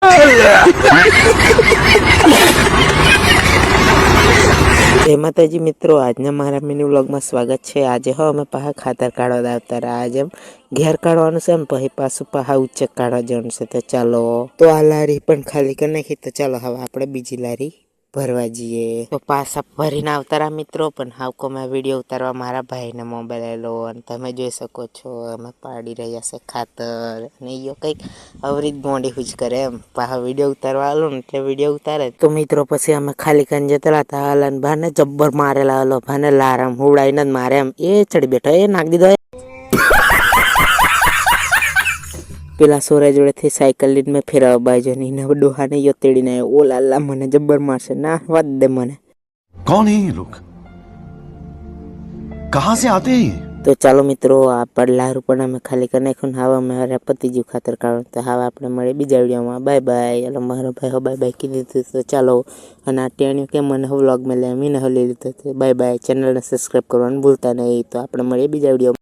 જય માતાજી મિત્રો, આજના મારા મિની વ્લોગમાં સ્વાગત છે। આજે અમે પાહા ખાતર કાઢવા આવતા રહ્યા। આજે ઘેર કાઢવાનું છે ને પછી પાછું પાહા ઉચ્ચક કાઢવા જવાનું છે। તો ચાલો, તો આ લારી પણ ખાલી કરી નાખી। તો ચાલો હવે આપણે બીજી લારી ભરવા જઈએ। તો પાછા ભરીને આવતા રહ્યા મિત્રો। પણ હાવકોમાં વિડીયો ઉતારવા મારા ભાઈને મોબાઈલ આવેલો અને તમે જોઈ શકો છો અમે પાડી રહ્યા છે ખાતર। અને એ કંઈક અવરી જ મોડી હુજ કરે એમ, પાહા વિડીયો ઉતારવા આલો ને એટલે વિડીયો ઉતારે। તો મિત્રો પછી અમે ખાલી કરીને જતા હતા। હાલન ભાને જબ્બર મારેલા હલો, ભાને લારામ હુવડાઈને જ મારે એમ। એ ચડી બેઠો, એ નાખ દીધો પેલા સોરા જોડેથી સાયકલ લઈને મેં ફેરવવા બાજુ ને ડોહાને યો તેડીને આવ્યો। ઓ લાલા મને જબ્બર મારશે, ના વાત દે મને। कौन है ये लोग? कहां से आते हैं? તો ચાલો મિત્રો, આ પડલારું પણ અમે ખાલી કરી નાખ્યું ને હવે અમારે પતિજીવ ખાતર કાઢવાનું। તો હવે આપણે મળીએ બીજા વિડીયોમાં। Bye bye. એટલે મારો ભાઈ હો બાય બાય કીધી દીધું। તો ચાલો, અને આ ટેણ્યું કે મને વ્લોગ મેં લે મીને લઈ લીધો। Bye bye. ચેનલને સબસ્ક્રાઈબ કરવાનું ભૂલતા નહીં। તો આપણે મળીએ બીજા વિડીયો।